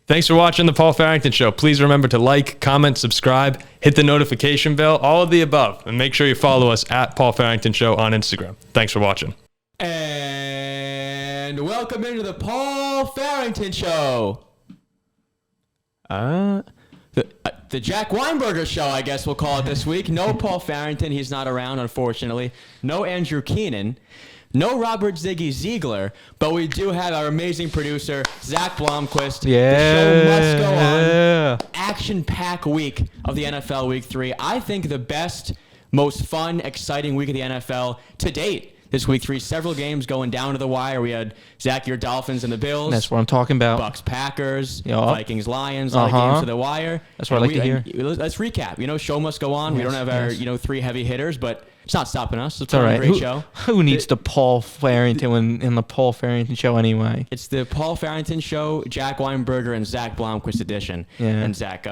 Thanks for watching the Paul Farrington Show. Please remember to like, comment, subscribe, hit the notification bell, all of the above. And make sure you follow us at Paul Farrington Show on Instagram. Thanks for watching. And welcome into the Paul Farrington Show. The Jack Weinberger Show, I guess we'll call it this week. No Paul Farrington. He's not around, unfortunately. No Andrew Keenan. No Robert Ziggy Ziegler, but we do have our amazing producer, Zack Blomquist. Yeah. The show must go on. Action-packed week of the NFL Week 3. I think the best, most fun, exciting week of the NFL to date. This Week 3, several games going down to the wire. We had, Zach, your Dolphins and the Bills. That's what I'm talking about. Bucks, Packers, Yep. Vikings, Lions, a lot of games to the wire. That's what I like to hear. Let's recap. Show must go on. Yes, we don't have our, three heavy hitters, but it's not stopping us. It's all right. a great show. Who needs the Paul Farrington in the Paul Farrington Show anyway? It's the Paul Farrington Show, Jack Weinberger and Zack Blomquist edition. Yeah. And Zach,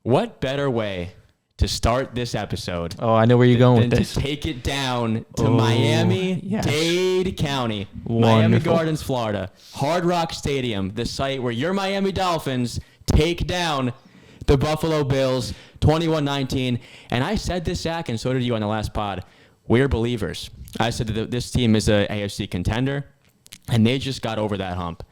what better way to start this episode? Oh, I know where you're going with this. To take it down to Miami-Dade County, Miami Gardens, Florida, Hard Rock Stadium, the site where your Miami Dolphins take down the Buffalo Bills 21-19. And I said this, Zach, and so did you on the last pod. We're believers. I said that this team is a AFC contender, and they just got over that hump.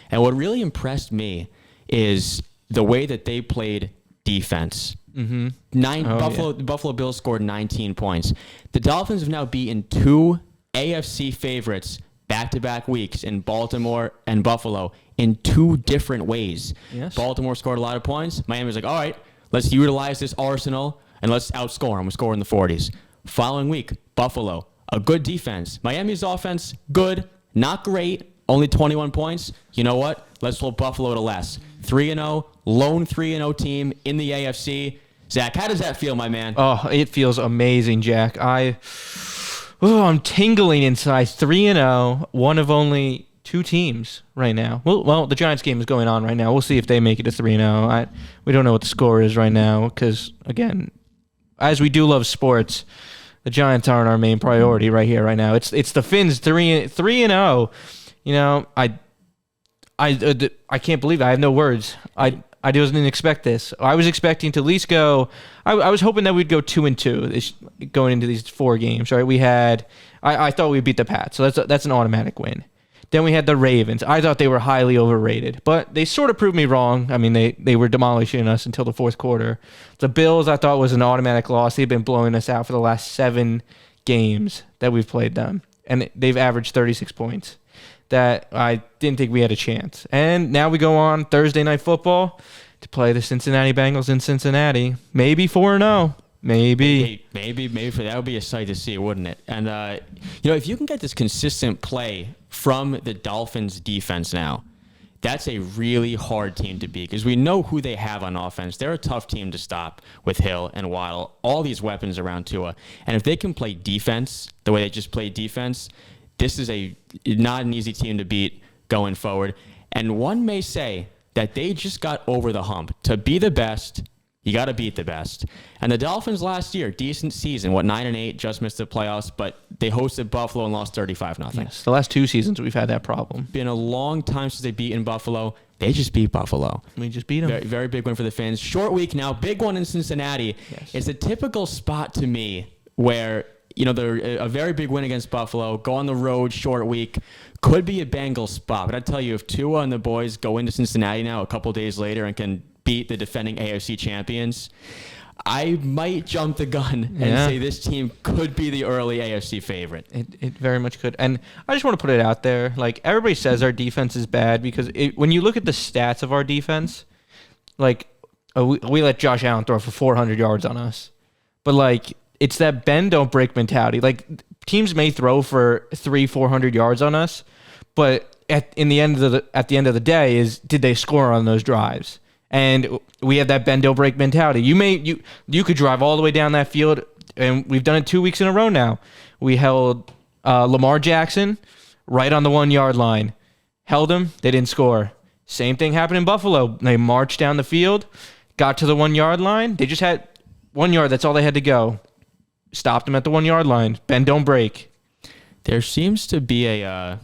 And what really impressed me is the way that they played defense. Mm-hmm. The Buffalo Bills scored 19 points. The Dolphins have now beaten two AFC favorites back-to-back weeks in Baltimore and Buffalo in two different ways. Yes. Baltimore scored a lot of points. Miami was like, all right, let's utilize this arsenal and let's outscore them. We score in the 40s. Following week, Buffalo, a good defense. Miami's offense, good, not great, only 21 points. You know what? Let's hold Buffalo to less. 3-0, lone 3-0 team in the AFC. Zach, how does that feel, my man? Oh, it feels amazing, Jack. I'm tingling inside. 3-0, one of only two teams right now. Well, the Giants game is going on right now. We'll see if they make it to 3-0. We don't know what the score is right now because, again, as we do love sports, the Giants aren't our main priority right here, right now. It's the Finns 3-0. I can't believe it. I have no words. I didn't expect this. I was expecting to at least go. I was hoping that we'd go 2-2 going into these four games. Right? I thought we'd beat the Pats, so that's an automatic win. Then we had the Ravens. I thought they were highly overrated, but they sort of proved me wrong. I mean, they were demolishing us until the fourth quarter. The Bills I thought was an automatic loss. They've been blowing us out for the last 7 games that we've played them, and they've averaged 36 points. That I didn't think we had a chance. And now we go on Thursday Night Football to play the Cincinnati Bengals in Cincinnati. Maybe 4-0. Maybe that would be a sight to see, wouldn't it? And if you can get this consistent play from the Dolphins defense now, that's a really hard team to beat because we know who they have on offense. They're a tough team to stop with Hill and Waddle, all these weapons around Tua. And if they can play defense the way they just played defense, this is not an easy team to beat going forward. And one may say that they just got over the hump. To be the best, you got to beat the best. And the Dolphins last year, decent season, 9-8, just missed the playoffs, but they hosted Buffalo and lost 35-0. Yes, the last 2 seasons we've had that problem. Been a long time since they beat in Buffalo. They just beat Buffalo. We just beat them. Very, very big win for the Fins. Short week now, big one in Cincinnati. Yes. It's a typical spot to me where they're a very big win against Buffalo, go on the road, short week, could be a Bengals spot. But I tell you, if Tua and the boys go into Cincinnati now a couple days later and can beat the defending AFC champions, I might jump the gun and say this team could be the early AFC favorite. It very much could. And I just want to put it out there. Like, everybody says our defense is bad because when you look at the stats of our defense, we let Josh Allen throw for 400 yards on us. But, it's that bend, don't break mentality. Like, teams may throw for 300-400 yards on us, but at the end of the day did they score on those drives? And we have that bend, don't break mentality. You could drive all the way down that field, and we've done it 2 weeks in a row now. We held Lamar Jackson right on the 1-yard line. Held him, they didn't score. Same thing happened in Buffalo. They marched down the field, got to the 1-yard line. They just had 1 yard. That's all they had to go. Stopped them at the 1-yard line. Bend, don't break. There seems to be a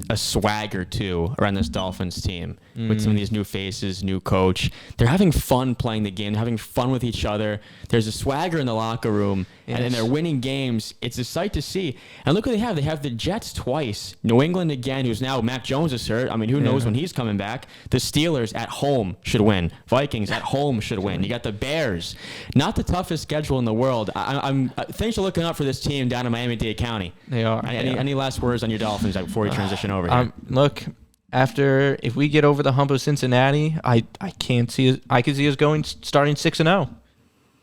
a swagger too around this Dolphins team with some of these new faces, new coach. They're having fun playing the game, having fun with each other. There's a swagger in the locker room, and then they're winning games. It's a sight to see. And look what they have. They have the Jets twice, New England again, who's now Mac Jones is hurt. I mean, who knows when he's coming back? The Steelers at home should win. Vikings at home should win. You got the Bears. Not the toughest schedule in the world. Things are looking up for this team down in Miami-Dade County. They are. Any last words on your Dolphins before we transition over here? Look, if we get over the hump of Cincinnati, I could see us starting 6-0.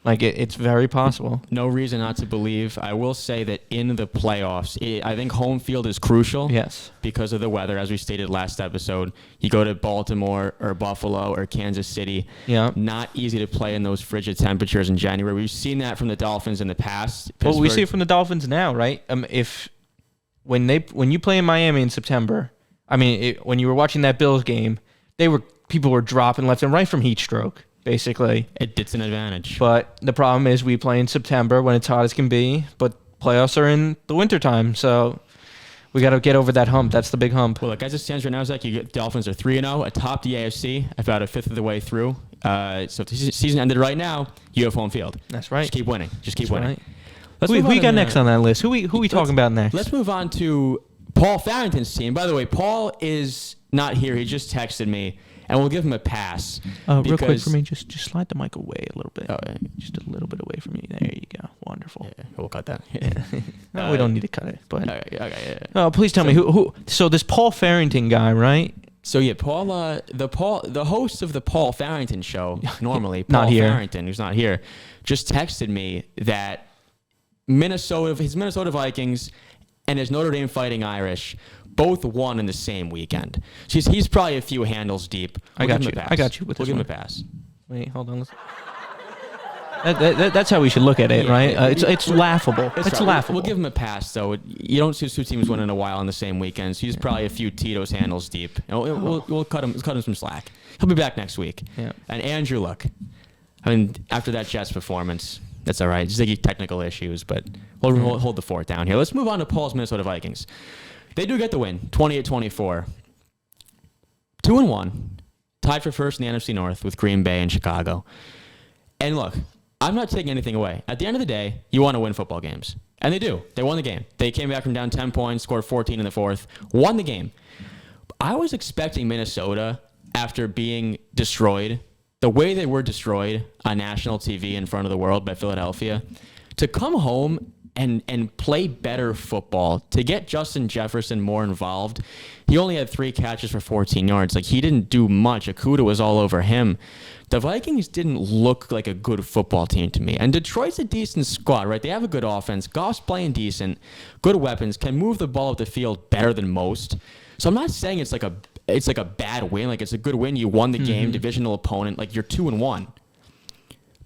Like it's very possible. No reason not to believe. I will say that in the playoffs, I think home field is crucial. Yes. Because of the weather, as we stated last episode. You go to Baltimore or Buffalo or Kansas City. Yeah. Not easy to play in those frigid temperatures in January. We've seen that from the Dolphins in the past. Well, we see it from the Dolphins now, right? When you play in Miami in September, when you were watching that Bills game, people were dropping left and right from heat stroke. Basically, it's an advantage. But the problem is we play in September when it's hot as can be, but playoffs are in the wintertime, so we got to get over that hump. That's the big hump. Well, look, as it stands right now, Zach, Dolphins are 3-0 atop the AFC, about a fifth of the way through. So if the season ended right now, you have home field. That's right. Just keep winning. Just keep winning. Right. Who we got next on that list? Who we talking about next? Let's move on to Paul Farrington's team. By the way, Paul is not here. He just texted me. And we'll give him a pass. Real quick for me, just slide the mic away a little bit. Oh, yeah. Just a little bit away from you. There you go. Wonderful. Yeah, we'll cut that. Yeah. No, we don't need to cut it. But okay, yeah. Oh, please tell me who. So this Paul Farrington guy, right? So yeah, Paul, the host of the Paul Farrington show, normally Not Paul here. Farrington, who's not here, just texted me that his Minnesota Vikings and his Notre Dame Fighting Irish both won in the same weekend. So he's probably a few handles deep. I got you with we'll this give him one. a pass. Wait, hold on. That's how we should look at it, right? It's laughable. It's right. laughable. We'll give him a pass, though. You don't see two teams winning in a while on the same weekend. So he's probably a few Tito's handles deep. We'll cut him some slack. He'll be back next week. Yeah. And Andrew, look, after that Jets performance, that's all right. Just like technical issues, but we'll hold the fort down here. Let's move on to Paul's Minnesota Vikings. They do get the win, 28-24. 2-1, tied for first in the NFC North with Green Bay and Chicago. And look, I'm not taking anything away. At the end of the day, you want to win football games. And they do. They won the game. They came back from down 10 points, scored 14 in the fourth, won the game. I was expecting Minnesota, after being destroyed, the way they were destroyed on national TV in front of the world by Philadelphia, to come home and play better football, to get Justin Jefferson more involved. He only had 3 catches for 14 yards. Like, he didn't do much. Okudah was all over him. The Vikings didn't look like a good football team to me. And Detroit's a decent squad, right? They have a good offense. Goff's playing decent, good weapons, can move the ball up the field better than most. So I'm not saying it's like a bad win. Like, it's a good win. You won the game, divisional opponent. Like, you're 2-1.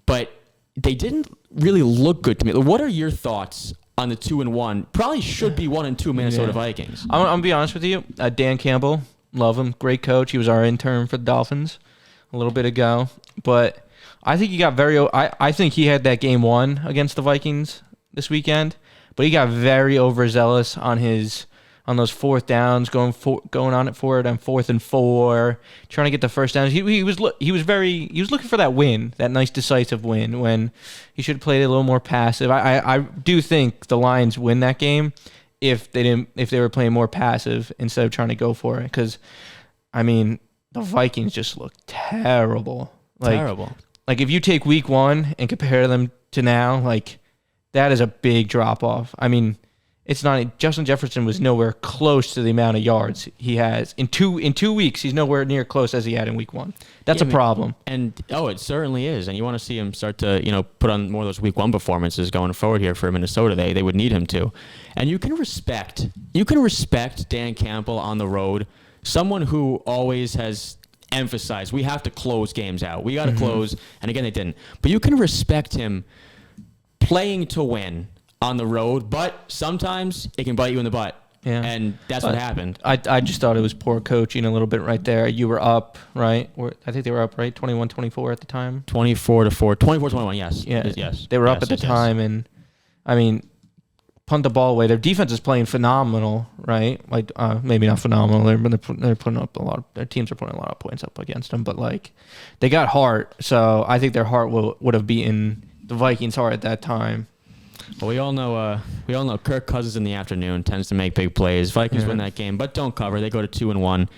But they didn't really look good to me. What are your thoughts on the 2-1? Probably should be 1-2 Minnesota Vikings. I'm gonna be honest with you. Dan Campbell, love him, great coach. He was our intern for the Dolphins a little bit ago, but I think he got I think he had that game won against the Vikings this weekend, but he got very overzealous on those fourth downs, going on it for it on 4th and 4, trying to get the first downs. He was looking for that win, that nice decisive win, when he should have played a little more passive. I do think the Lions win that game if they were playing more passive instead of trying to go for it, because the Vikings just look terrible. Terrible. Like, if you take week 1 and compare them to now, like, that is a big drop off. It's not. Justin Jefferson was nowhere close to the amount of yards he has in 2 weeks. He's nowhere near close as he had in week 1. That's a problem. And it certainly is. And you want to see him start to put on more of those week 1 performances going forward here for Minnesota. They would need him to. And you can respect Dan Campbell on the road, someone who always has emphasized we have to close games out. We got to close. And again, they didn't. But you can respect him playing to win on the road, but sometimes it can bite you in the butt. Yeah. And that's what happened. I just thought it was poor coaching a little bit right there. You were up, right? I think they were up, right? 21-24 at the time? 24-4. 24-21, yes. Yeah. Yes. They were up at the time, and, punt the ball away. Their defense is playing phenomenal, right? Like maybe not phenomenal. They're putting up their teams are putting a lot of points up against them, but like they got heart. So I think their heart would have beaten the Vikings' heart at that time. Well, we all know Kirk Cousins in the afternoon tends to make big plays. Vikings win that game, but don't cover. They go to 2-1,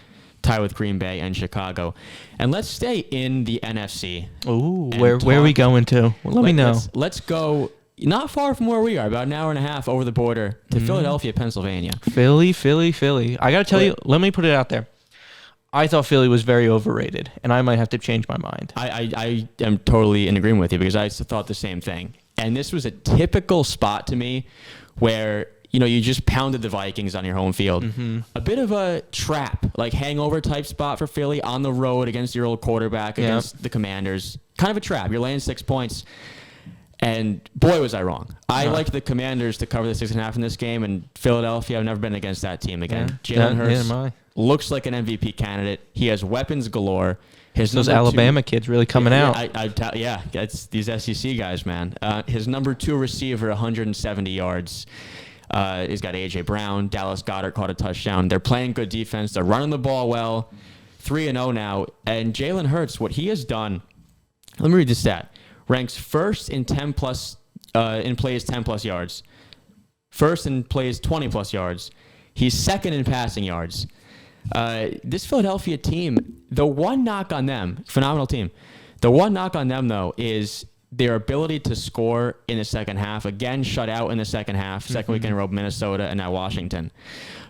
tie with Green Bay and Chicago. And let's stay in the NFC. Ooh, where are we going to? Well, let me know. Let's go not far from where we are, about an hour and a half over the border to Philadelphia, Pennsylvania. Philly. I got to tell you, let me put it out there. I thought Philly was very overrated, and I might have to change my mind. I am totally in agreement with you because I thought the same thing. And this was a typical spot to me where, you just pounded the Vikings on your home field. Mm-hmm. A bit of a trap, like hangover type spot for Philly on the road against your old quarterback, against the Commanders. Kind of a trap. You're laying 6 points. And boy, was I wrong. I liked the Commanders to cover the 6.5 in this game, and Philadelphia, I've never been against that team again. Jalen Hurts looks like an MVP candidate. He has weapons galore. Those Alabama kids really coming out. It's these SEC guys, man. His number 2 receiver, 170 yards. He's got A.J. Brown. Dallas Goedert caught a touchdown. They're playing good defense. They're running the ball well. 3-0 now. And Jalen Hurts, what he has done, let me read this stat. Ranks first in 10-plus in plays 10-plus yards. First in plays 20-plus yards. He's second in passing yards. This Philadelphia team, the one knock on them, phenomenal team. The one knock on them, though, is their ability to score in the second half. Again, shut out in the second half. Second week in a row, Minnesota and now Washington.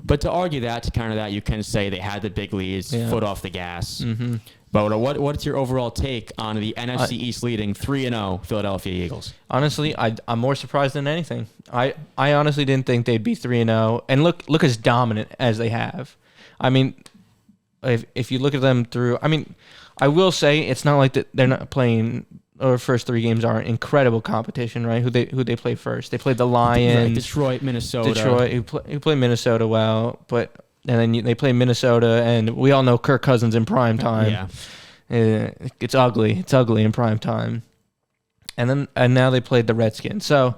But to argue that, to counter that, you can say they had the big leads, foot off the gas. Mm-hmm. But what's your overall take on the NFC East leading 3-0 Philadelphia Eagles? Honestly, I'm more surprised than anything. I honestly didn't think they'd be 3-0 and look as dominant as they have. I mean, if you look at them through, I will say it's not like that they're not playing. Or first 3 games are incredible competition, right? Who they play first? They played the Lions, Detroit, Minnesota. Who play Minnesota well, and then they play Minnesota, and we all know Kirk Cousins in prime time. Yeah, it's ugly. It's ugly in prime time. And now they played the Redskins. So,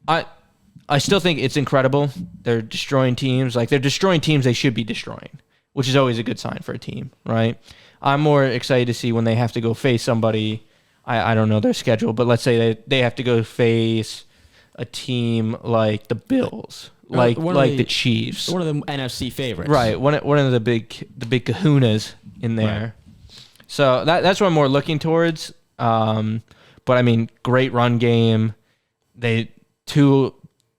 I still think it's incredible. They're destroying teams. Like they're destroying teams they should be destroying, which is always a good sign for a team, right? I'm more excited to see when they have to go face somebody. I don't know their schedule, but let's say they have to go face a team like the Bills, like the Chiefs, one of the NFC favorites, right? One of the big kahunas in there. Right. So that's what I'm more looking towards. But great run game. They 2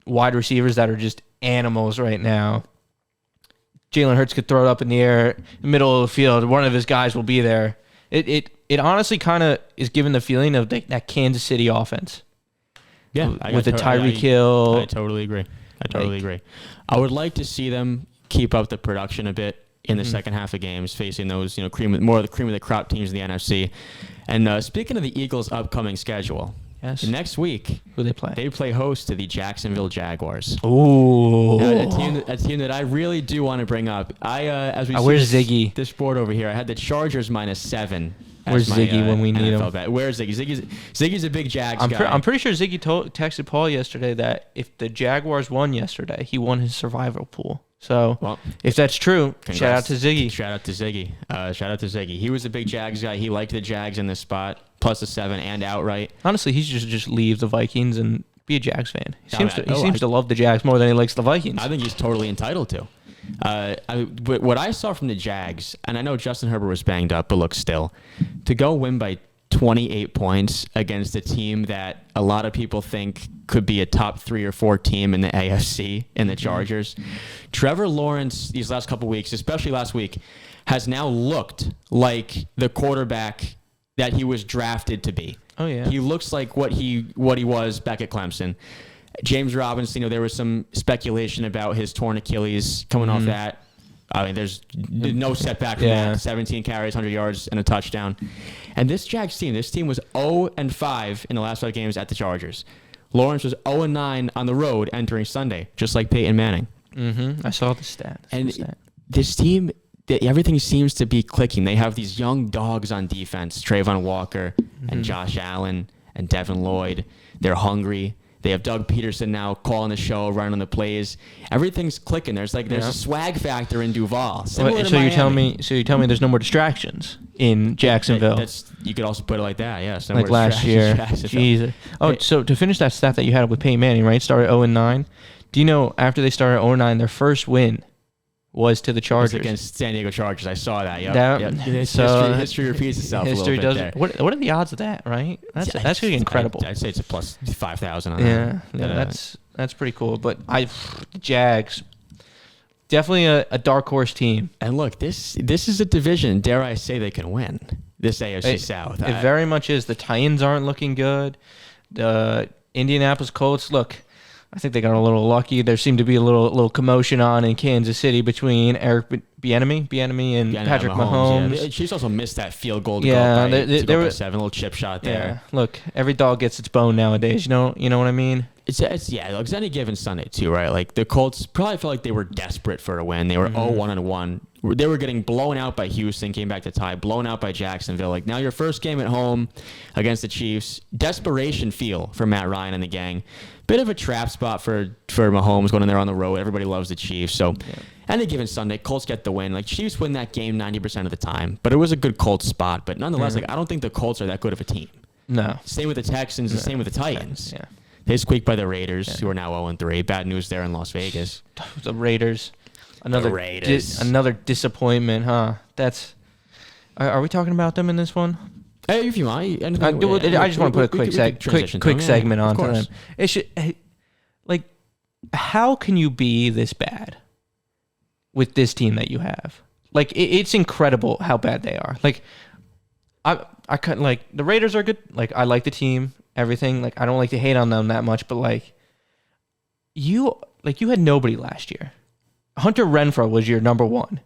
wide receivers that are just animals right now. Jalen Hurts could throw it up in the air, middle of the field. One of his guys will be there. It honestly kind of is giving the feeling of that Kansas City offense. Yeah, with the Tyreek Hill. I totally agree. I would like to see them keep up the production a bit in the second half of games, facing those more of the cream of the crop teams in the NFC. And speaking of the Eagles' upcoming schedule, next week who they play? They play host to the Jacksonville Jaguars. Ooh, a team that I really do want to bring up. Where's Ziggy? This board over here, I had the Chargers -7. Where's Ziggy when we need him? Bet. Where's Ziggy? Ziggy's a big Jags guy. I'm pretty sure Ziggy texted Paul yesterday that if the Jaguars won yesterday, he won his survival pool. So if that's true, congrats. Shout out to Ziggy. Shout out to Ziggy. He was a big Jags guy. He liked the Jags in this spot, plus a 7 and outright. Honestly, he should just leave the Vikings and be a Jags fan. He seems to love the Jags more than he likes the Vikings. I think he's totally entitled to. What I saw from the Jags, and I know Justin Herbert was banged up, but look, still, to go win by 28 points against a team that a lot of people think could be a top 3 or 4 team in the AFC in the Chargers. Trevor Lawrence, these last couple weeks, especially last week, has now looked like the quarterback that he was drafted to be. Oh yeah, he looks like what he was back at Clemson. James Robinson, there was some speculation about his torn Achilles coming off that. There's no setback from that. 17 carries, 100 yards, and a touchdown. And this Jags team, was 0-5 in the last 5 games at the Chargers. Lawrence was 0-9 on the road entering Sunday, just like Peyton Manning. I saw the stat. This team, everything seems to be clicking. They have these young dogs on defense, Trayvon Walker and Josh Allen and Devin Lloyd. They're hungry. They have Doug Peterson now calling the show, running on the plays. Everything's clicking. There's a swag factor in Duval. So you're telling me there's no more distractions in Jacksonville? You could also put it like that. Yes, like last year. Jesus. Oh, so to finish that stat that you had with Peyton Manning, right? Started 0-9. Do you know after they started 0-9, their first win was to the Chargers against San Diego Chargers? I saw that. Yep. History repeats itself. History a little bit does. What are the odds of that? Right? That's really incredible. I'd say it's a plus 5,000 on that. Yeah, that's pretty cool. But the Jags, definitely a dark horse team. And look, this is a division. Dare I say they can win this AFC South? It very much is. The Titans aren't looking good. The Indianapolis Colts look. I think they got a little lucky. There seemed to be a little commotion on in Kansas City between Eric Bieniemy and Patrick Mahomes. Yeah. Chiefs also missed that field goal to go up by 7, little chip shot there. Yeah. Look, every dog gets its bone nowadays. You know what I mean? It's any given Sunday too, right? Like the Colts probably felt like they were desperate for a win. They were 0-1-1. They were getting blown out by Houston, came back to tie, blown out by Jacksonville. Like now your first game at home against the Chiefs, desperation feel for Matt Ryan and the gang. Bit of a trap spot for Mahomes going in there on the road. Everybody loves the Chiefs. So any given Sunday, Colts get the win. Like Chiefs win that game 90% of the time, but it was a good Colts spot. But nonetheless, like I don't think the Colts are that good of a team. No. Same with the Texans, and same with the Titans. Yeah. They squeaked by the Raiders, who are now 0-3. Bad news there in Las Vegas. The Raiders. Another disappointment, huh? That's. Are we talking about them in this one? Hey, if you mind. I just want to put a quick segment on to them. It should, like, how can you be this bad with this team that you have? Like, it's incredible how bad they are. Like, I couldn't, like, the Raiders are good. Like, I like the team, everything. Like, I don't like to hate on them that much, but like, you had nobody last year. Hunter Renfrow was your number one,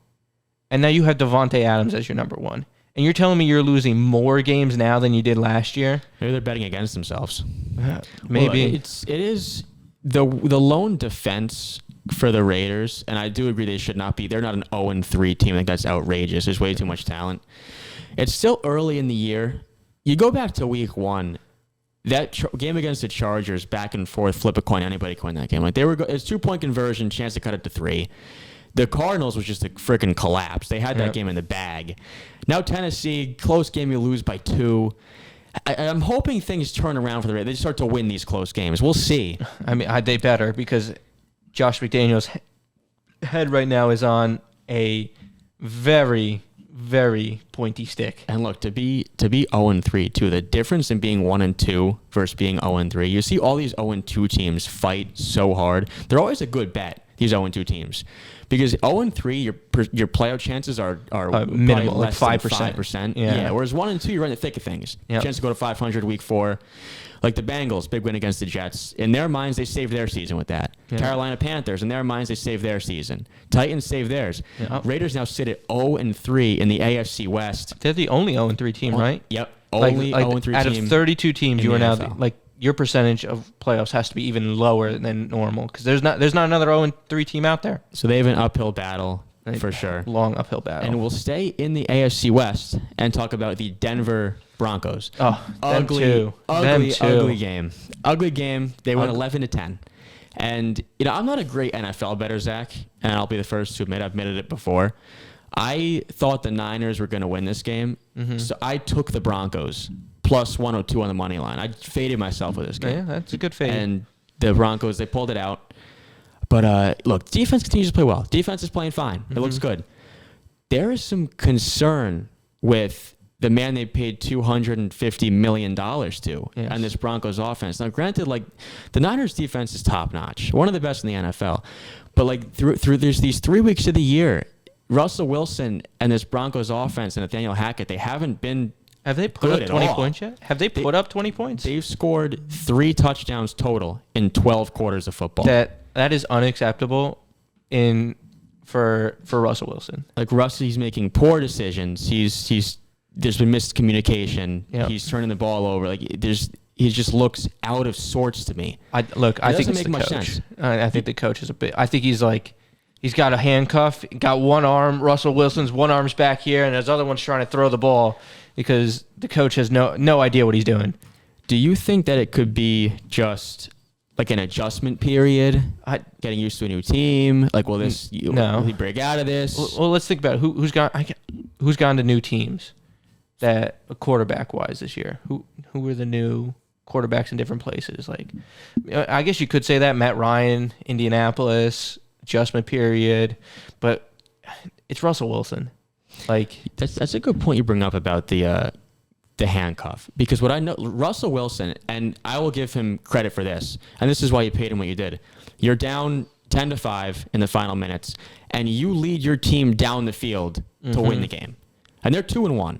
and now you have Devontae Adams as your number one. And you're telling me you're losing more games now than you did last year? Maybe they're betting against themselves. Maybe. Well, it is the lone defense for the Raiders, and I do agree they should not be. They're not an 0-3 team. I think that's outrageous. There's way too much talent. It's still early in the year. You go back to week 1. That game against the Chargers, back and forth, flip a coin, anybody could win that game. Like it's 2-point conversion, chance to cut it to 3. The Cardinals was just a freaking collapse. They had that game in the bag. Now Tennessee, close game, you lose by 2. I'm hoping things turn around for the Raiders. They start to win these close games. We'll see. I mean, they better, because Josh McDaniels' head right now is on a very, very pointy stick. And look, to be 0-3 too, the difference in being 1-2 versus being 0-3. You see all these 0-2 teams fight so hard. They're always a good bet, these 0-2 teams. Because 0-3, your playoff chances are minimal, like 5%. Yeah. Whereas 1-2, you're in the thick of things. Yep. Chance to go to 500 week 4. Like the Bengals, big win against the Jets. In their minds, they saved their season with that. Yeah. Carolina Panthers, in their minds, they saved their season. Titans saved theirs. Yep. Raiders now sit at 0-3 in the AFC West. They're the only 0-3 team, right? Yep. Only 0-3 team. Out of 32 teams, you are now your percentage of playoffs has to be even lower than normal, because there's not another 0-3 team out there. So they have an uphill battle for sure. Long uphill battle. And we'll stay in the AFC West and talk about the Denver Broncos. Oh, ugly game. Ugly game. They went 11-10. And I'm not a great NFL bettor, Zach, and I'll be the first to admit I've admitted it before. I thought the Niners were going to win this game, so I took the Broncos plus 102 on the money line. I faded myself with this game. Yeah, that's a good fade. And the Broncos, they pulled it out. But look, defense continues to play well. Defense is playing fine. It looks good. There is some concern with the man they paid $250 million to and this Broncos offense. Now, granted, like the Niners defense is top notch, one of the best in the NFL. But like through there's these 3 weeks of the year, Russell Wilson and this Broncos offense and Nathaniel Hackett, they haven't been. Have they put up 20 points yet? Have they put up 20 points? They've scored 3 touchdowns total in 12 quarters of football. That is unacceptable for Russell Wilson. Like he's making poor decisions. There's been miscommunication. Yep. He's turning the ball over. Like he just looks out of sorts to me. I think it's the coach. I think the coach is a bit. I think he's got a handcuff, got one arm. Russell Wilson's one arm's back here, and his other one's trying to throw the ball because the coach has no idea what he's doing. Do you think that it could be just like an adjustment period, getting used to a new team? Like, will he break out of this? Well, let's think about who's gone to new teams that quarterback wise this year. Who were the new quarterbacks in different places? Like, I guess you could say that Matt Ryan, Indianapolis, adjustment period, but it's Russell Wilson. Like, that's a good point you bring up about the handcuff, because what I know, Russell Wilson, and I will give him credit for this, and this is why you paid him what you did. You're down 10-5 in the final minutes, and you lead your team down the field to win the game, and they're 2-1.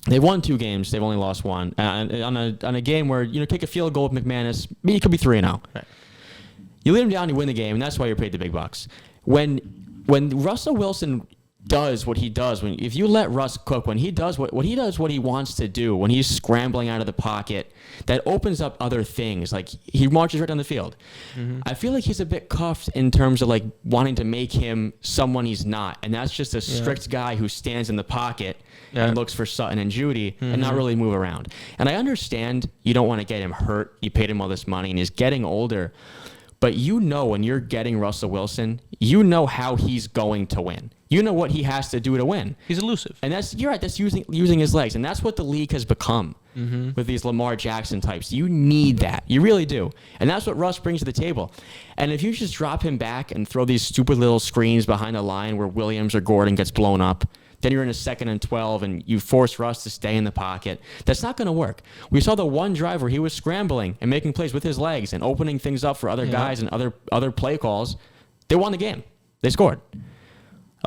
They've won 2 games. They've only lost 1. On a game where, take a field goal with McManus, it could be 3-0. Right. You lead them down, you win the game, and that's why you're paid the big bucks. When Russell Wilson does what he does, if you let Russ cook, when he does what he wants to do, when he's scrambling out of the pocket, that opens up other things. Like, he marches right down the field. I feel like he's a bit cuffed in terms of like wanting to make him someone he's not, and that's just a strict guy who stands in the pocket and looks for Sutton and Judy and not really move around. And I understand you don't want to get him hurt. You paid him all this money and he's getting older. But when you're getting Russell Wilson, you know how he's going to win. You know what he has to do to win. He's elusive. And you're right, that's using his legs. And that's what the league has become with these Lamar Jackson types. You need that. You really do. And that's what Russ brings to the table. And if you just drop him back and throw these stupid little screens behind the line where Williams or Gordon gets blown up, then you're in a 2nd and 12 and you force Russ to stay in the pocket. That's not going to work. We saw the one drive where he was scrambling and making plays with his legs and opening things up for other guys and other play calls. They won the game. They scored.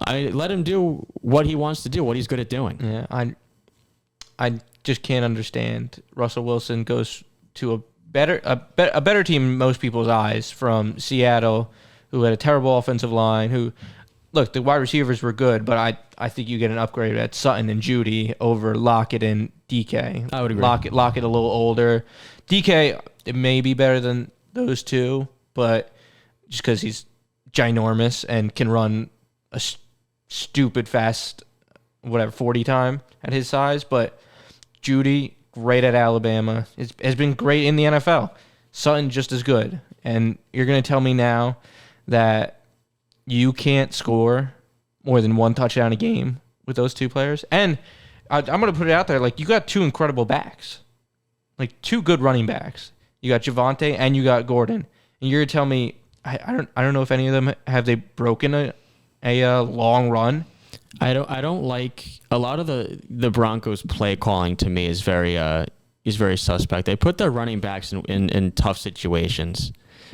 I let him do what he wants to do, what he's good at doing. Yeah, I just can't understand. Russell Wilson goes to a better team in most people's eyes from Seattle, who had a terrible offensive line, who... Look, the wide receivers were good, but I think you get an upgrade at Sutton and Judy over Lockett and DK. I would agree. Lockett a little older. DK, it may be better than those two, but just because he's ginormous and can run a stupid fast, 40 time at his size. But Judy, great at Alabama, has been great in the NFL. Sutton, just as good. And you're going to tell me now that you can't score more than 1 touchdown a game with those 2 players. And I'm going to put it out there, like, you got 2 incredible backs. Like, 2 good running backs. You got Javonte and you got Gordon. And you're going to tell me, I don't know if any of them have they broken a long run. I don't like a lot of the Broncos play calling. To me is very suspect. They put their running backs in tough situations.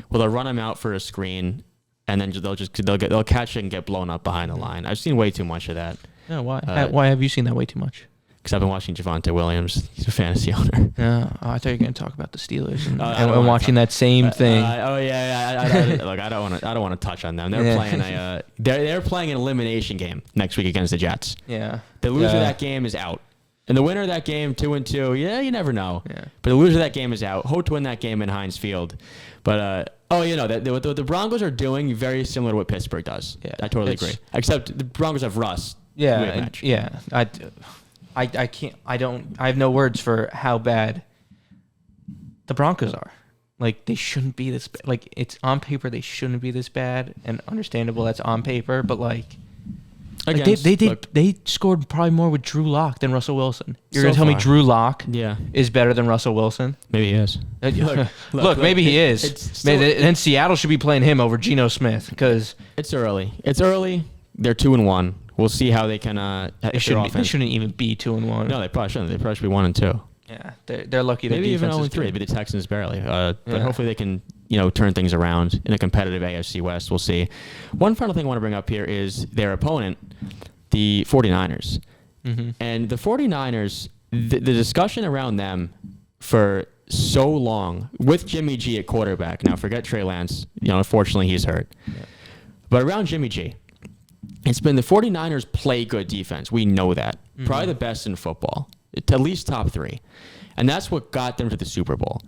Well, they'll run them out for a screen, and then they'll catch it and get blown up behind the line. I've seen way too much of that. Yeah, why? Why have you seen that way too much? Because I've been watching Javonte Williams. He's a fantasy owner. Yeah, I thought you were going to talk about the Steelers and watching that same thing. Look, I don't want to touch on them. They're playing they're playing an elimination game next week against the Jets. Yeah, the loser of that game is out, and the winner of that game 2-2. Yeah, you never know. Yeah. But the loser of that game is out. Hope to win that game in Heinz Field, but what the Broncos are doing very similar to what Pittsburgh does. Yeah, I totally agree. Except the Broncos have Russ. Yeah, I can't. I have no words for how bad the Broncos are. Like, they shouldn't be this. Like, it's on paper they shouldn't be this bad, and understandable that's on paper. But they scored probably more with Drew Lock than Russell Wilson. You're gonna tell me Drew Lock is better than Russell Wilson? Maybe he is. Look, maybe he is. Then Seattle should be playing him over Geno Smith because it's early. They're 2-1. We'll see how they can. They shouldn't even be 2-1. No, they probably shouldn't. They probably should be 1-2. Yeah, they're lucky. Maybe even 0-3. Maybe the Texans barely. But hopefully they can turn things around in a competitive AFC West. We'll see. One final thing I want to bring up here is their opponent, the 49ers. Mm-hmm. And the 49ers, the discussion around them for so long with Jimmy G at quarterback. Now forget Trey Lance. Unfortunately he's hurt. Yeah. But around Jimmy G, it's been the 49ers play good defense. We know that. Mm-hmm. Probably the best in football. At least top 3. And that's what got them to the Super Bowl.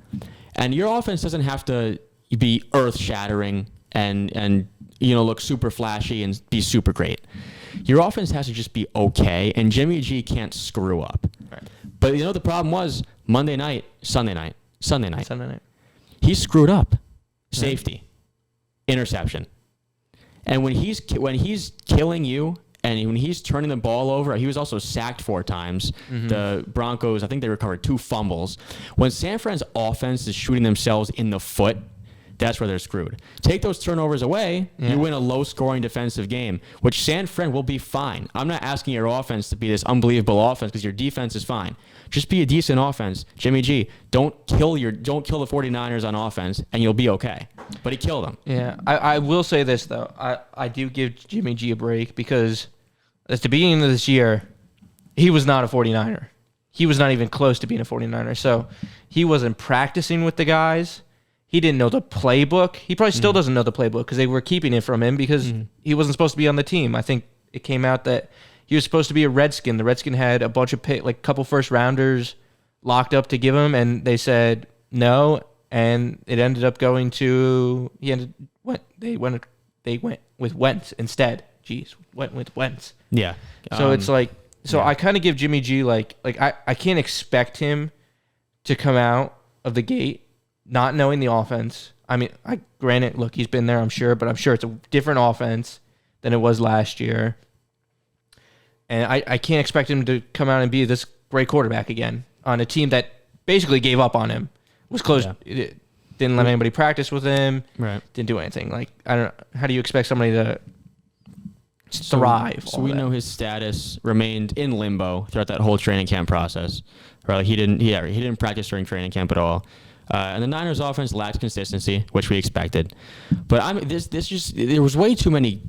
And your offense doesn't have to be earth-shattering and look super flashy and be super great. Your offense has to just be okay, and Jimmy G can't screw up. Right. But the problem was Sunday night. He screwed up. Safety. Interception. And when he's killing you and when he's turning the ball over, he was also sacked 4 times. The Broncos, I think they recovered 2 fumbles. When San Fran's offense is shooting themselves in the foot, that's where they're screwed. Take those turnovers away, you win a low-scoring defensive game, which San Fran will be fine. I'm not asking your offense to be this unbelievable offense because your defense is fine. Just be a decent offense. Jimmy G, don't kill the 49ers on offense, and you'll be okay. But he killed them. Yeah, I will say this, though. I do give Jimmy G a break because at the beginning of this year, he was not a 49er. He was not even close to being a 49er. So he wasn't practicing with the guys. He didn't know the playbook. He probably still doesn't know the playbook because they were keeping it from him because he wasn't supposed to be on the team. I think it came out that he was supposed to be a Redskin. The Redskin had a bunch of couple first rounders locked up to give him, and they said no, and it ended up going to they went with Wentz instead. Jeez, went with Wentz. Yeah. So it's I kind of give Jimmy G I can't expect him to come out of the gate not knowing the offense. I mean, granted, look, he's been there, I'm sure, but I'm sure it's a different offense than it was last year. And I can't expect him to come out and be this great quarterback again on a team that basically gave up on him. Was close. Yeah. Didn't let anybody practice with him. Right. Didn't do anything. I don't know. How do you expect somebody to thrive? So we know his status remained in limbo throughout that whole training camp process. Right? He didn't practice during training camp at all. And the Niners offense lacked consistency, which we expected. But there was way too many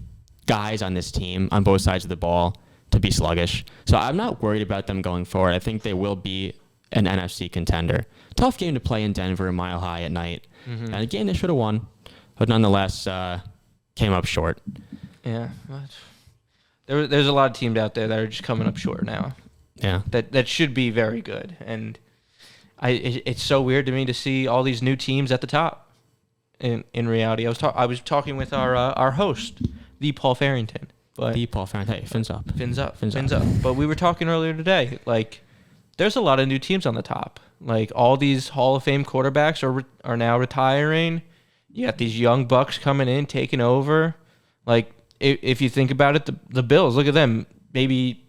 guys on this team on both sides of the ball to be sluggish. So I'm not worried about them going forward. I think they will be an NFC contender. Tough game to play in Denver, Mile High at night. And a game they should have won, but nonetheless came up short. Yeah. There's a lot of teams out there that are just coming up short now. Yeah. That should be very good. And it's so weird to me to see all these new teams at the top. In reality, I was talking with our host, the Paul Farrington. The Paul Farrington. Hey, fins up. But we were talking earlier today. There's a lot of new teams on the top. All these Hall of Fame quarterbacks are now retiring. You got these young bucks coming in, taking over. If you think about it, the Bills, look at them. Maybe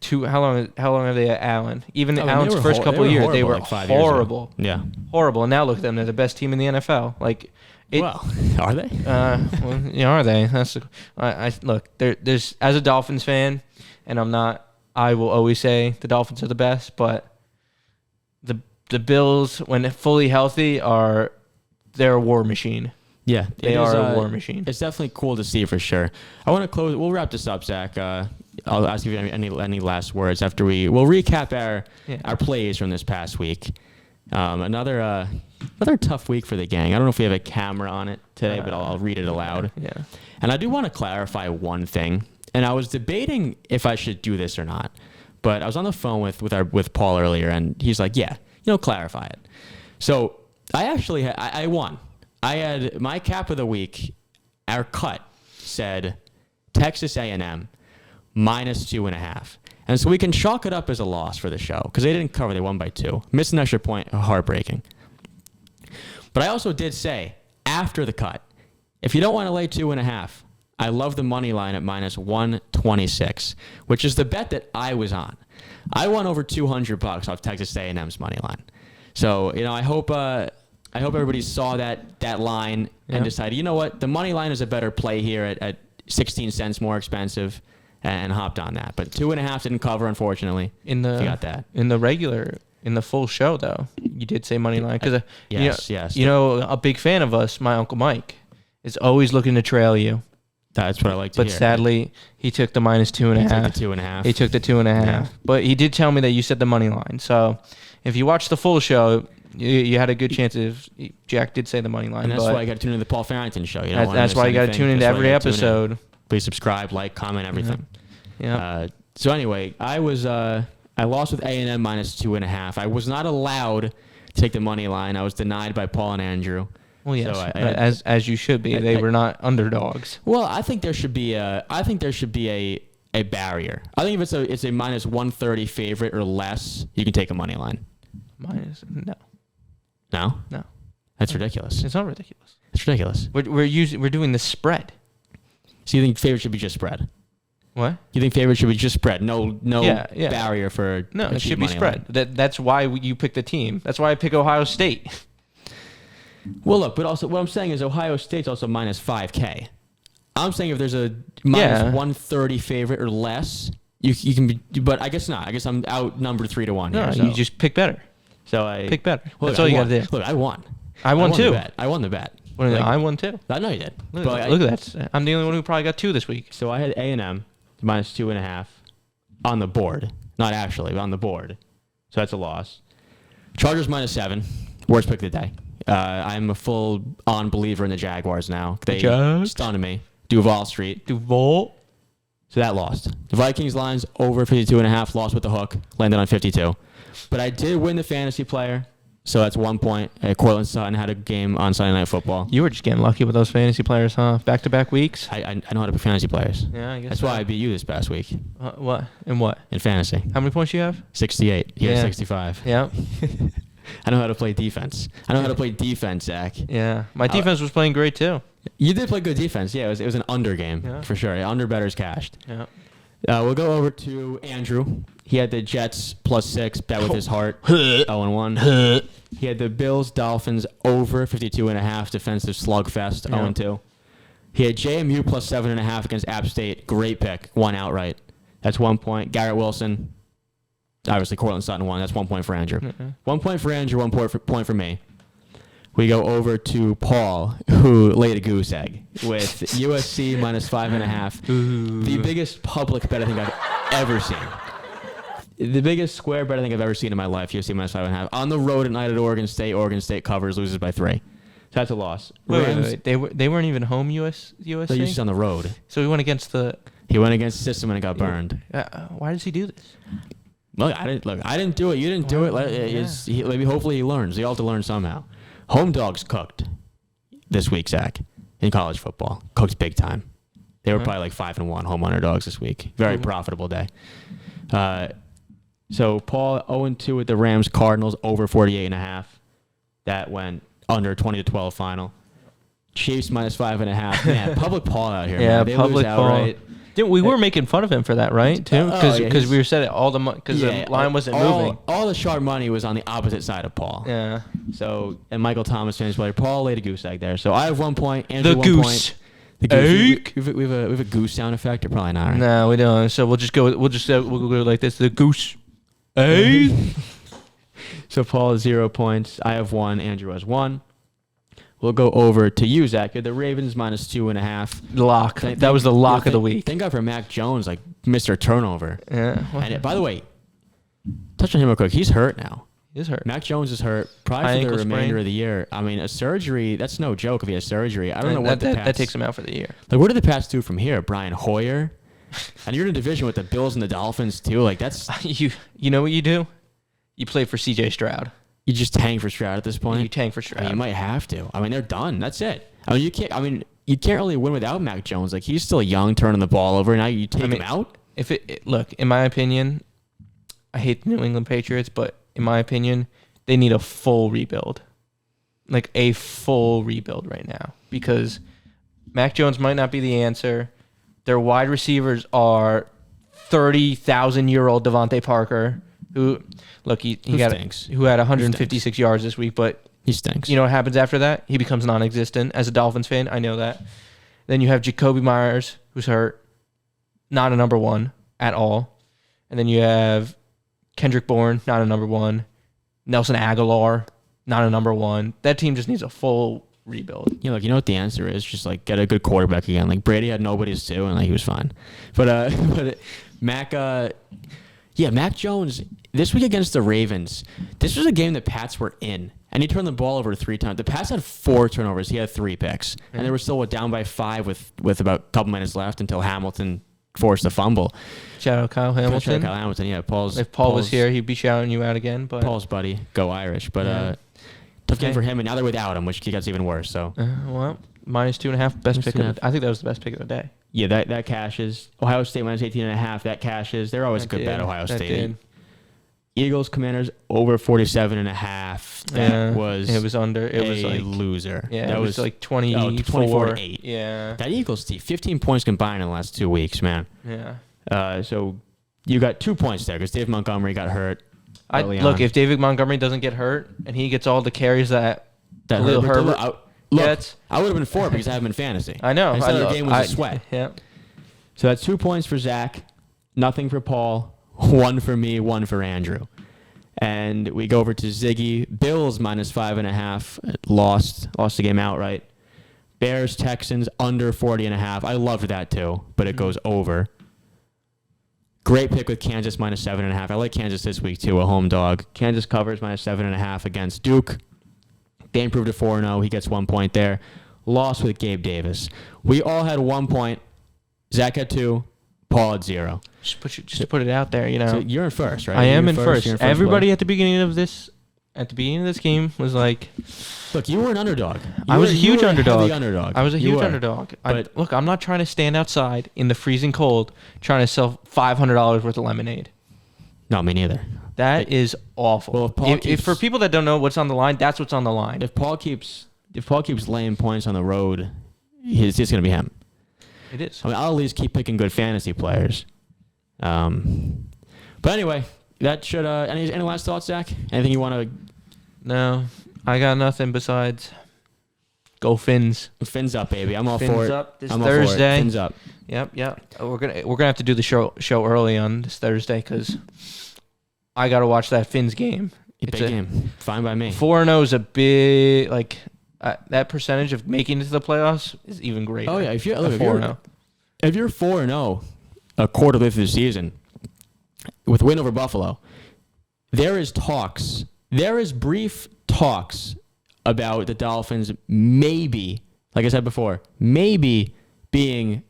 how long are they at Allen? Even Allen's first couple of years, they were horrible. Yeah. Horrible. And now look at them. They're the best team in the NFL. Are they? Are they? Look, there's as a Dolphins fan, and I will always say the Dolphins are the best, but the Bills, when fully healthy, they're a war machine. Yeah, they are a war machine. It's definitely cool to see for sure. I want to close. We'll wrap this up, Zach. I'll ask you any last words after we'll recap our plays from this past week. Another tough week for the gang. I don't know if we have a camera on it today, but I'll read it aloud. Yeah. And I do want to clarify one thing. And I was debating if I should do this or not. But I was on the phone with Paul earlier, and he's like, "Yeah, clarify it." So I won. I had my cap of the week. Our cut said Texas A&M -2.5. And so we can chalk it up as a loss for the show because they didn't cover. They won by 2. Missed an extra point. Heartbreaking. But I also did say after the cut, if you don't want to lay 2.5, I love the money line at -126, which is the bet that I was on. I won over $200 off Texas A&M's money line. So I hope everybody saw that line and decided, you know what, the money line is a better play here at 16 cents more expensive. And hopped on that. But 2.5 didn't cover, unfortunately. You got that. In the full show, though, you did say money line. Because, yes. A big fan of us, my Uncle Mike, is always looking to trail you. That's what I like to hear. But sadly, he took the -2.5. He took the 2.5. He took the 2.5. Yeah. But he did tell me that you said the money line. So if you watch the full show, you had a good chance if Jack did say the money line. And that's why you got to tune into the Paul Farrington show. That's why you got to tune into every episode. Please subscribe, like, comment, everything. Yeah. So anyway, I lost with A&M -2.5. I was not allowed to take the money line. I was denied by Paul and Andrew. Well, yes, so as you should be. They were not underdogs. Well, I think there should be a barrier. I think if it's a -130 favorite or less, you can take a money line. No. No? No. That's ridiculous. It's not ridiculous. It's ridiculous. We're doing the spread. So you think favorite should be just spread? What? You think favorite should be just spread? No barrier for No, a it cheap should be money spread. line. That's why you pick the team. That's why I pick Ohio State. Well, look, but also what I'm saying is Ohio State's also minus 5K. I'm saying if there's a minus 130 favorite or less, you can be, but I guess not. I guess I'm outnumbered 3-1 No, here. So. you just pick better. So I Pick better. Look, That's all you got to do. Look, I won. I won too. I won the bet. I won too. I know you did. Look But at that. I'm the only one who probably got 2 this week. So I had A&M minus 2.5 on the board. Not actually, but on the board. So that's a loss. Chargers minus 7. Worst pick of the day. I'm a full-on believer in the Jaguars now. They stunned me. Duval Street. Duval. So that lost. The Vikings lines over 52.5, lost with the hook, landed on 52. But I did win the fantasy player, so that's 1 point. Cortland Sutton had a game on Sunday Night Football. You were just getting lucky with those fantasy players, huh? Back-to-back weeks? I know how to pick fantasy players. Yeah, I guess That's why I beat you this past week. What? In what? In fantasy. How many points you have? 68. He had 65. Yeah. I know how to play defense. I know how to play defense, Zach. Yeah. My defense was playing great, too. You did play good defense. Yeah, it was an under game, Yeah. for sure. Under bettors cashed. Yeah. We'll go over to Andrew. He had the Jets plus 6, bet with his heart. 0-1. He had the Bills, Dolphins over 52.5, defensive slugfest, 0-2. He had JMU plus 7.5 against App State. Great pick. Won outright. That's 1 point. Garrett Wilson. Obviously, Cortland Sutton won. That's 1 point for Andrew. 1 point for Andrew, 1 point for me. We go over to Paul, who laid a goose egg with USC minus 5.5. The biggest public bet I think I've ever seen. The biggest square bet I think I've ever seen in my life, USC minus 5.5. On the road at night at Oregon State. Oregon State covers, loses by 3. So that's a loss. Wait. They weren't even home, USC? They're just on the road. So he went against the... He went against the system and it got burned. Why does he do this? Look, I didn't do it. You didn't do it. Maybe hopefully he learns. You all have to learn somehow. Home dogs cooked this week, Zach, in college football. Cooked big time. They were probably like 5-1 home underdogs this week. Very profitable day. So Paul 0-2 with the Rams Cardinals over 48.5. That went under 20-12 final. Chiefs minus 5.5. Man, public Paul out here. Yeah, man. They public lose Paul. Outright. We were making fun of him for that, right? Too, because we were said it all the because the line wasn't moving. All the sharp money was on the opposite side of Paul. Yeah. So and Michael Thomas, fantasy player. Paul laid a goose egg there. So I have 1 point. Andrew, The 1 goose. point. The goose. We have a goose sound effect. Or probably not. Right? No, we don't. So we'll go like this. The goose. Hey. So Paul has 0 points. I have 1. Andrew has 1. We'll go over to you, Zach. The Ravens minus 2.5. Lock. That was the lock of the week. Thank God for Mac Jones, like Mr. Turnover. Yeah. And by the way, touch on him real quick. He's hurt now. He's hurt. Mac Jones is hurt probably for the remainder of the year. I mean, a surgery, that's no joke if he has surgery. I don't know what that takes him out for the year. Like, what did the Pats do from here? Brian Hoyer? And you're in a division with the Bills and the Dolphins, too. Like, that's... You know what you do? You play for C.J. Stroud. You just tank for Stroud at this point? You tank for Stroud. I mean, you might have to. I mean, they're done. That's it. I mean, you can't really win without Mac Jones. Like, he's still young, turning the ball over. Now you take him out? Look, in my opinion, I hate the New England Patriots, but in my opinion, they need a full rebuild. Like, a full rebuild right now. Because Mac Jones might not be the answer. Their wide receivers are 30,000-year-old Devontae Parker, who, look, he who had 156 yards this week, but he stinks. You know what happens after that? He becomes non-existent. As a Dolphins fan, I know that. Then you have Jacoby Myers, who's hurt, not a number 1 at all. And then you have Kendrick Bourne, not a number 1. Nelson Aguilar, not a number 1. That team just needs a full rebuild. Yeah, look, you know what the answer is? Just like get a good quarterback again. Like Brady had nobody's too, and like he was fine. But Mac Jones this week against the Ravens. This was a game the Pats were in, and he turned the ball over 3 times. The Pats had 4 turnovers. He had 3 picks, and they were still down by 5 with about a couple minutes left until Hamilton forced a fumble. Shout out Kyle Hamilton. Yeah. If Paul was here, he'd be shouting you out again. But Paul's buddy, go Irish. But tough game for him, and now they're without him, which gets even worse. So well, minus 2.5, best pick of the, I think that was the best pick of the day. Yeah, that cashes. Ohio State minus 18.5, that cashes. They're always a good bet, Ohio State. Eagles Commanders over 47.5. That was it was under. It was like loser. Yeah, that was like 24-8. Yeah. That Eagles team, 15 points combined in the last 2 weeks, man. Yeah. So you got 2 points there because Dave Montgomery got hurt. Look, if David Montgomery doesn't get hurt and he gets all the carries that Herbert gets, I would have been 4 because I have him in fantasy. I know. Another game was a sweat. Yeah. So that's 2 points for Zach, nothing for Paul, 1 for me, 1 for Andrew. And we go over to Ziggy. Bills -5.5. Lost the game outright. Bears, Texans under 40.5. I loved that too, but it goes over. Great pick with Kansas -7.5. I like Kansas this week too, a home dog. Kansas covers -7.5 against Duke. They improved to 4-0. He gets 1 point there. Lost with Gabe Davis. We all had 1 point. Zach had 2. Paul had 0. Just put it out there, you know. So you're in first, right? I am in first. You're in Everybody place. at the beginning of this game was like, look, you were an underdog. I was a huge underdog. I was a huge underdog. Look, I'm not trying to stand outside in the freezing cold trying to sell $500 worth of lemonade. No, me neither. That is awful. Well, if for people that don't know what's on the line, that's what's on the line. If Paul keeps laying points on the road, it's going to be him. It is. I mean, I'll at least keep picking good fantasy players. But anyway, that should. Any last thoughts, Zach? Anything you want to? No, I got nothing besides go Fins. Fins up, baby. I'm all Fins for it. Up this I'm Thursday. All for it. Fins up. Yep. We're gonna have to do the show early on this Thursday because I got to watch that Fins game. It's a big game. Fine by me. 4-0 is a big that percentage of making it to the playoffs is even greater. Oh yeah, if you're 4-0, a quarter way through the season, with win over Buffalo, there is brief talks about the Dolphins maybe, like I said before, maybe being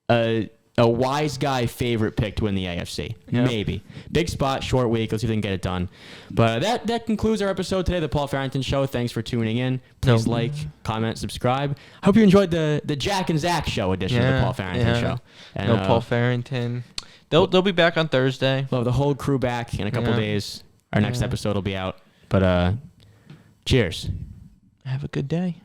a wise guy favorite pick to win the AFC. Yep. Maybe. Big spot, short week. Let's see if they can get it done. But that concludes our episode today, the Paul Farrington Show. Thanks for tuning in. Please like, comment, subscribe. I hope you enjoyed the Jack and Zach Show edition of the Paul Farrington Show. And, Paul Farrington. They'll be back on Thursday. We'll have the whole crew back in a couple days. Our next episode will be out. But cheers. Have a good day.